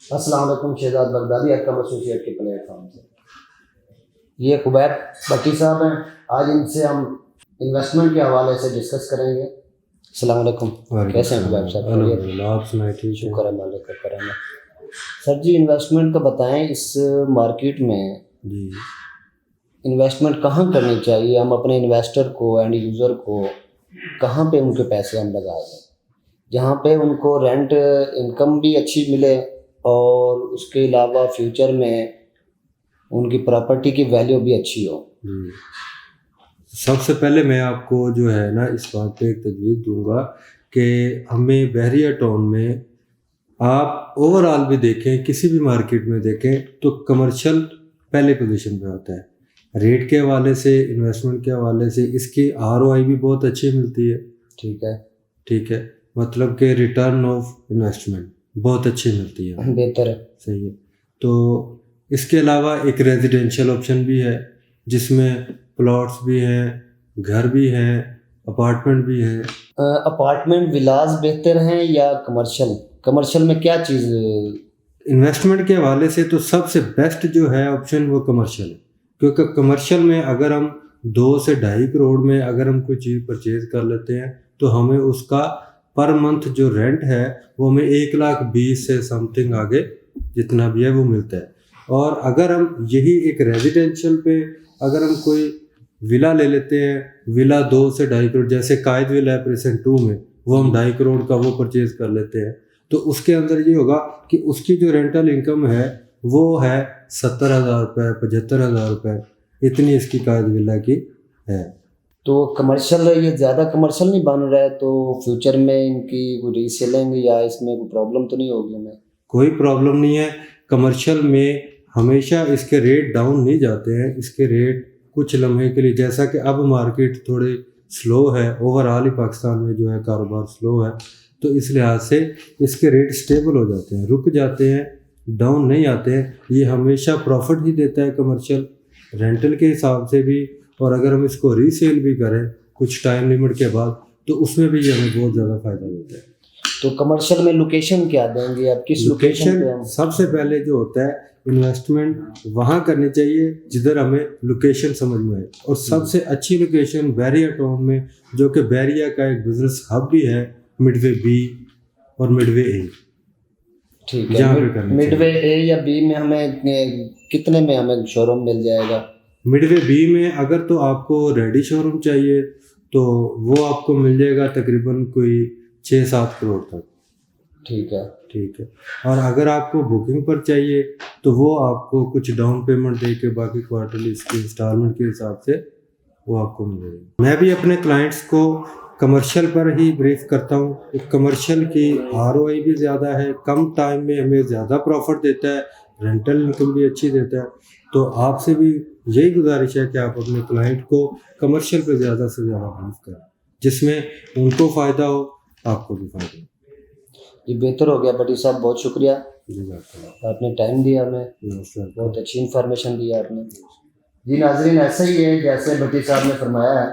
अस्सलाम वालेकुम, Shahzad Baghdadi Akkam associate के प्लेटफॉर्म से। ये कुबैर भट्टी साहब हैं। आज इनसे हम इन्वेस्टमेंट के हवाले से डिस्कस करेंगे। अस्सलाम वालेकुम, कैसे हैं कुबैर साहब? आप सुनाए? ठीक, शुक्र है मालिक का करम है। सर जी, इन्वेस्टमेंट का बताएं, इस मार्केट में जी। इन्वेस्टमेंट कहाँ करनी चाहिए? हम अपने इन्वेस्टर को, एंड यूज़र को कहाँ पे उनके पैसे हम लगा दें जहाँ पे उनको रेंट इनकम भी अच्छी मिले और उसके अलावा फ्यूचर में उनकी प्रॉपर्टी की वैल्यू भी अच्छी हो। सबसे पहले मैं आपको जो है ना इस बात पे एक तजवीज़ दूंगा कि हमें बहरिया टाउन में आप ओवरऑल भी देखें, किसी भी मार्केट में देखें तो कमर्शियल पहले पोजीशन पे होता है। रेट के हवाले से, इन्वेस्टमेंट के हवाले से इसकी ROI भी बहुत अच्छी मिलती है। ठीक है, मतलब कि रिटर्न ऑफ इन्वेस्टमेंट बहुत अच्छी मिलती है, बेहतर है। सही है। तो इसके अलावा एक रेजिडेंशियल ऑप्शन भी है जिसमें प्लॉट्स भी हैं, घर भी हैं, अपार्टमेंट भी हैं। अपार्टमेंट विलास बेहतर हैं या कमर्शियल? कमर्शियल में क्या चीज़? इन्वेस्टमेंट के हवाले से तो सबसे बेस्ट जो है ऑप्शन वो कमर्शियल है, क्योंकि कमर्शियल में अगर हम 2 से 2.5 करोड़ में अगर हम कोई चीज़ परचेज कर लेते हैं तो हमें उसका पर मंथ जो रेंट है वो हमें 1,20,000 से समथिंग आगे जितना भी है वो मिलता है। और अगर हम यही एक रेजिडेंशियल पे अगर हम कोई विला ले लेते हैं, विला 2 से 2.5 करोड़, जैसे कायद विला है प्रेजेंट 2 में, वो हम 2.5 करोड़ का वो परचेज कर लेते हैं, तो उसके अंदर ये होगा कि उसकी जो रेंटल इनकम है वो है 70,000 रुपये, 75,000 रुपये, इतनी इसकी कायद विला की है। तो कमर्शियल, ये ज़्यादा कमर्शियल नहीं बन रहा है तो फ्यूचर में इनकी कोई रीसेलिंग या इसमें कोई प्रॉब्लम तो नहीं होगी हमें? कोई प्रॉब्लम नहीं है। कमर्शियल में हमेशा इसके रेट डाउन नहीं जाते हैं, इसके रेट कुछ लम्हे के लिए, जैसा कि अब मार्केट थोड़े स्लो है, ओवरऑल ही पाकिस्तान में जो है कारोबार स्लो है, तो इस लिहाज से इसके रेट स्टेबल हो जाते हैं, रुक जाते हैं, डाउन नहीं आते हैं। ये हमेशा प्रॉफिट ही देता है कमर्शियल, रेंटल के हिसाब से भी, और अगर हम इसको रीसेल भी करें कुछ टाइम लिमिट के बाद तो उसमें भी ये हमें बहुत ज़्यादा फ़ायदा देता है। तो कमर्शियल में लोकेशन क्या देंगे आप? किस लोकेशन पे हम? सबसे पहले जो होता है इन्वेस्टमेंट वहाँ करनी चाहिए जिधर हमें लोकेशन समझ में आए, और सबसे अच्छी लोकेशन बहरिया टाउन में, जो कि बहरिया का एक बिजनेस हब भी है, मिडवे बी और मिडवे ए। ठीक है। मिडवे ए या बी में हमें कितने में हमें शोरूम मिल जाएगा? मिडवे बी में अगर तो आपको रेडी शोरूम चाहिए तो वो आपको मिल जाएगा तकरीबन कोई 6-7 करोड़ तक। ठीक है। और अगर आपको बुकिंग पर चाहिए तो वो आपको कुछ डाउन पेमेंट दे के बाकी क्वार्टरली इसकी इंस्टॉलमेंट के हिसाब से वो आपको मिलेगा। मैं भी अपने क्लाइंट्स को कमर्शियल पर ही ब्रीफ करता हूँ। कमर्शियल की ROI भी ज़्यादा है, कम टाइम में हमें ज़्यादा प्रॉफिट देता है, रेंटल इनकम भी अच्छी देता है। तो आपसे भी यही गुजारिश है कि आप अपने क्लाइंट को कमर्शियल पे ज़्यादा से ज़्यादा ब्रीफ करें, जिसमें उनको फ़ायदा हो, आपको भी फ़ायदा हो। ये बेहतर हो गया भट्टी साहब, बहुत शुक्रिया, आपने टाइम दिया हमें, बहुत अच्छी इन्फॉर्मेशन दी आपने। जी नाजरीन, ऐसा ही है जैसे भट्टी साहब ने फरमाया है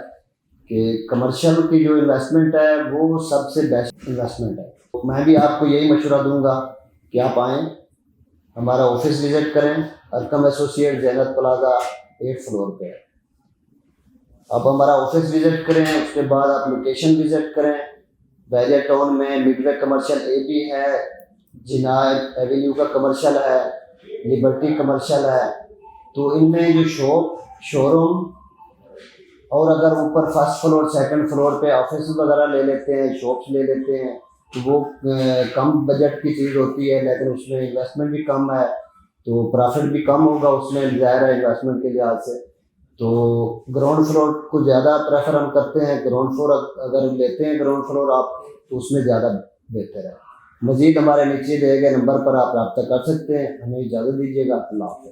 कि कमर्शियल की जो इन्वेस्टमेंट है वो सबसे बेस्ट इन्वेस्टमेंट है। तो मैं भी आपको यही मशवरा दूंगा कि आप आएँ, हमारा ऑफिस विज़िट करें, अक्कम associate Jannat plaza 8th floor पे है। आप हमारा ऑफिस विज़िट करें, उसके बाद आप लोकेशन विज़िट करें। बहरिया टाउन में मिडवे कमर्शियल ए भी है, जिनाब एवेन्यू का कमर्शियल है, लिबर्टी कमर्शियल है। तो इनमें जो शोरूम और अगर ऊपर 1st फ्लोर 2nd फ्लोर पे ऑफिस वगैरह ले लेते हैं, शॉप्स ले लेते हैं, तो वो कम बजट की चीज़ होती है, लेकिन उसमें इन्वेस्टमेंट भी कम है तो प्रॉफिट भी कम होगा उसमें, ज़ाहिर है इन्वेस्टमेंट के लिहाज से। तो ग्राउंड फ्लोर को ज़्यादा प्रेफर हम करते हैं। ग्राउंड फ्लोर अगर लेते हैं ग्राउंड फ्लोर आप, तो उसमें ज़्यादा बेहतर है। मज़ीद हमारे नीचे दिए गए नंबर पर आप रब्ता कर सकते हैं। हमें इजाज़त दीजिएगा। अल्लाह हाफ़िज़।